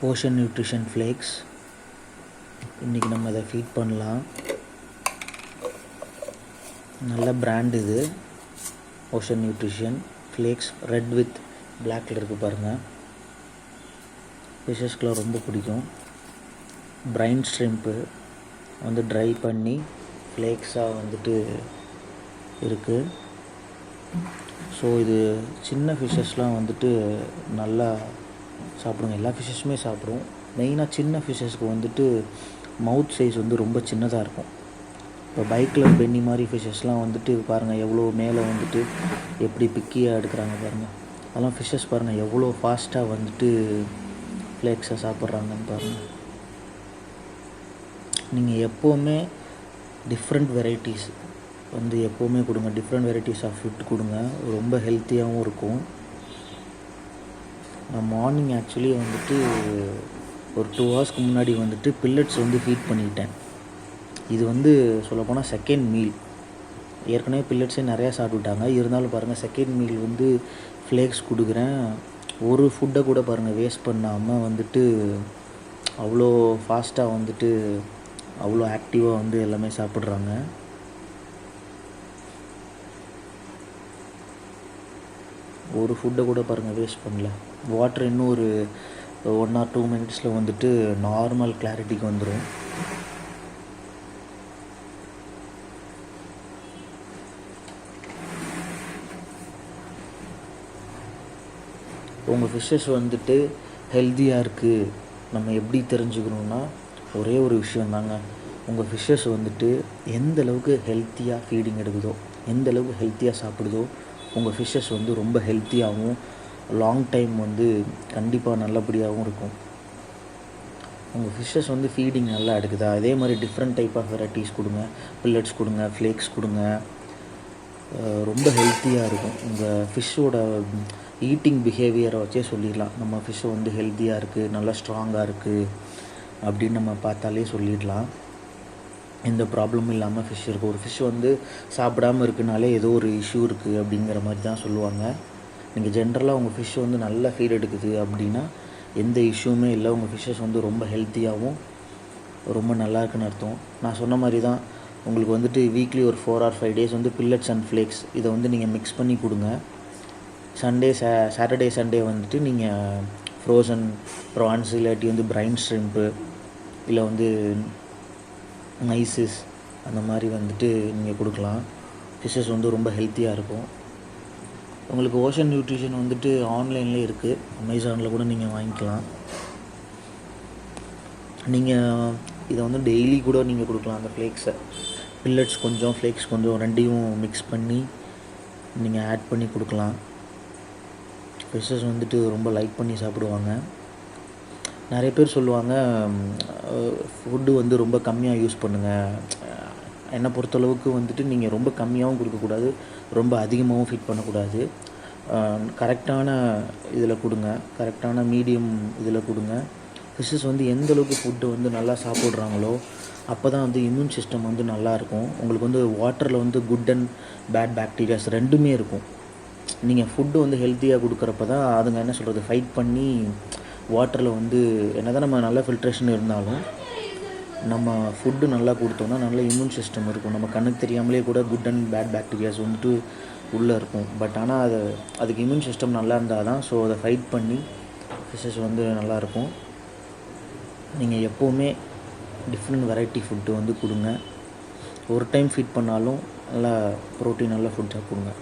Ocean nutrition flakes. இன்றைக்கி நம்ம இதை ஃபீட் பண்ணலாம். நல்ல பிராண்ட் இது, ocean nutrition flakes. Red with பிளாக்கில் இருக்குது பாருங்கள். ஃபிஷ்ஷஸ்க்கெலாம் ரொம்ப பிடிக்கும். பிரைன் ஷ்ரிம்ப்பு வந்து ட்ரை பண்ணி ஃப்ளேக்ஸாக வந்துட்டு இருக்குது. ஸோ இது சின்ன ஃபிஷ்ஷஸ்லாம் வந்துட்டு நல்லா சாப்பிடுங்க. எல்லா ஃபிஷ்ஷஸுமே சாப்பிடும். மெயினாக சின்ன ஃபிஷ்ஷஸ்க்கு வந்துட்டு மவுத் சைஸ் வந்து ரொம்ப சின்னதாக இருக்கும். இப்போ பைக்கில் பென்னி மாதிரி ஃபிஷ்ஷஸ்லாம் வந்துட்டு பாருங்கள் எவ்வளோ மேலே வந்துட்டு எப்படி பிக்கியாக எடுக்கிறாங்க பாருங்கள். அதெல்லாம் ஃபிஷ்ஷஸ் பாருங்கள் எவ்வளோ ஃபாஸ்ட்டாக வந்துட்டு ஃப்ளேக்ஸை சாப்பிட்றாங்கன்னு பாருங்கள். நீங்கள் எப்போவுமே டிஃப்ரெண்ட் வெரைட்டிஸ் வந்து எப்போவுமே கொடுங்க. டிஃப்ரெண்ட் வெரைட்டிஸ் ஆஃப் ஃபுட் கொடுங்க. ரொம்ப ஹெல்த்தியாகவும் இருக்கும். நான் மார்னிங் ஆக்சுவலி வந்துட்டு ஒரு 2 ஹவர்ஸ்க்கு முன்னாடி வந்துட்டு பில்லட்ஸ் வந்து ஃபீட் பண்ணிக்கிட்டேன். இது வந்து சொல்லப்போனால் செகண்ட் மீல். ஏற்கனவே பில்லட்ஸே நிறையா சாப்பிட்டுட்டாங்க. இருந்தாலும் பாருங்கள் செகண்ட் மீல் வந்து ஃப்ளேக்ஸ் கொடுக்குறேன். ஒரு ஃபுட்டை கூட பாருங்கள் வேஸ்ட் பண்ணாமல் வந்துட்டு அவ்வளோ ஃபாஸ்ட்டாக வந்துட்டு அவ்வளோ ஆக்டிவாக வந்து எல்லாமே சாப்பிட்றாங்க. ஒரு ஃபுட்டை கூட பாருங்கள் வேஸ்ட் பண்ணல. வாட்டர் இன்னும் ஒரு 1 or 2 மினிட்ஸில் வந்துட்டு நார்மல் கிளாரிட்டிக்கு வந்துடும். உங்கள் ஃபிஷ்ஷஸ் வந்துட்டு ஹெல்த்தியாக இருக்குது நம்ம எப்படி தெரிஞ்சுக்கணுன்னா ஒரே ஒரு விஷயந்தாங்க. உங்கள் ஃபிஷ்ஷஸ் வந்துட்டு எந்த அளவுக்கு ஹெல்த்தியாக ஃபீடிங் எடுக்குதோ, எந்த அளவுக்கு ஹெல்த்தியாக சாப்பிடுதோ, உங்கள் ஃபிஷ்ஷஸ் வந்து ரொம்ப ஹெல்த்தியாகவும் லாங் டைம் வந்து கண்டிப்பாக நல்லபடியாகவும் இருக்கும். உங்கள் ஃபிஷ்ஷஸ் வந்து ஃபீடிங் நல்லா எடுக்குதா, அதே மாதிரி டிஃப்ரெண்ட் டைப் ஆஃப் வெரைட்டிஸ் கொடுங்க. பில்லட்ஸ் கொடுங்க, ஃப்ளேக்ஸ் கொடுங்க. ரொம்ப ஹெல்த்தியாக இருக்கும். உங்கள் ஃபிஷ்ஷோட ஈட்டிங் பிஹேவியரை வச்சே சொல்லிடலாம். நம்ம ஃபிஷ்ஷு வந்து ஹெல்த்தியாக இருக்குது, நல்லா ஸ்ட்ராங்காக இருக்குது அப்படின்னு நம்ம பார்த்தாலே சொல்லிடலாம். எந்த ப்ராப்ளமும் இல்லாமல் ஃபிஷ் இருக்குது. ஒரு ஃபிஷ் வந்து சாப்பிடாமல் இருக்குனாலே ஏதோ ஒரு இஷ்யூ இருக்குது அப்படிங்கிற மாதிரி தான் சொல்லுவாங்க. நீங்கள் ஜென்ரலாக உங்கள் ஃபிஷ் வந்து நல்லா ஃபீட் எடுக்குது அப்படின்னா எந்த இஷ்யூமே இல்லை. உங்கள் ஃபிஷ்ஷஸ் வந்து ரொம்ப ஹெல்த்தியாகவும் ரொம்ப நல்லா இருக்குன்னு அர்த்தம். நான் சொன்ன மாதிரி தான் உங்களுக்கு வந்துட்டு வீக்லி ஒரு 4 or 5 டேஸ் வந்து பில்லட்ஸ் அண்ட் ஃப்ளேக்ஸ் இதை வந்து நீங்கள் மிக்ஸ் பண்ணி கொடுங்க. சாட்டர்டே சண்டே வந்துட்டு நீங்கள் ஃப்ரோசன் ப்ரான்ஸ் இல்லாட்டி வந்து பிரைன் ஷ்ரிம்ப்பு இல்லை வந்து நைசிஸ் அந்த மாதிரி வந்துட்டு நீங்கள் கொடுக்கலாம். ஃபிஷ்ஷஸ் வந்து ரொம்ப ஹெல்த்தியாக இருக்கும். உங்களுக்கு ஓஷன் நியூட்ரிஷன் வந்துட்டு ஆன்லைன்லேயே இருக்குது. அமேசானில் கூட நீங்கள் வாங்கிக்கலாம். நீங்கள் இதை வந்து டெய்லி கூட நீங்கள் கொடுக்கலாம். அந்த ஃப்ளேக்ஸை பில்லட்ஸ் கொஞ்சம் ஃப்ளேக்ஸ் கொஞ்சம் ரெண்டையும் மிக்ஸ் பண்ணி நீங்கள் ஆட் பண்ணி கொடுக்கலாம். ஃபிஷ்ஷஸ் வந்துட்டு ரொம்ப லைக் பண்ணி சாப்பிடுவாங்க. நிறைய பேர் சொல்லுவாங்க ஃபுட்டு வந்து ரொம்ப கம்மியாக யூஸ் பண்ணுங்கள். என்னை பொறுத்தளவுக்கு வந்துட்டு நீங்கள் ரொம்ப கம்மியாகவும் கொடுக்கக்கூடாது, ரொம்ப அதிகமாகவும் ஃபீட் பண்ணக்கூடாது. கரெக்டான இதில் கொடுங்க, கரெக்டான மீடியம் இதில் கொடுங்க. ஃபிஷ்ஷஸ் வந்து எந்தளவுக்கு ஃபுட்டு வந்து நல்லா சாப்பிட்றாங்களோ அப்போ தான் வந்து இம்யூன் சிஸ்டம் வந்து நல்லாயிருக்கும். உங்களுக்கு வந்து வாட்டரில் வந்து குட் அண்ட் பேட் பாக்டீரியாஸ் ரெண்டுமே இருக்கும். நீங்கள் ஃபுட்டு வந்து ஹெல்த்தியாக கொடுக்குறப்ப தான் அதுங்க என்ன சொல்கிறது ஃபைட் பண்ணி வாட்டரில் வந்து என்ன தான் நம்ம நல்ல ஃபில்ட்ரேஷன் இருந்தாலும் நம்ம ஃபுட்டு நல்லா கொடுத்தோம்னா நல்ல இம்யூன் சிஸ்டம் இருக்கும். நம்ம கண்ணுக்கு தெரியாமலே கூட குட் அண்ட் பேட் பாக்டீரியாஸ் வந்துட்டு உள்ளே இருக்கும். பட் ஆனால் அதுக்கு இம்யூன் சிஸ்டம் நல்லா இருந்தால் தான் ஸோ அதை ஃபைட் பண்ணி ஃபிஷ்ஷஸ் வந்து நல்லாயிருக்கும். நீங்கள் எப்போவுமே டிஃப்ரெண்ட் வெரைட்டி ஃபுட்டு வந்து கொடுங்க. ஒரு டைம் ஃபீட் பண்ணாலும் நல்லா ப்ரோட்டீன் நல்ல ஃபுட்டாக கொடுங்க.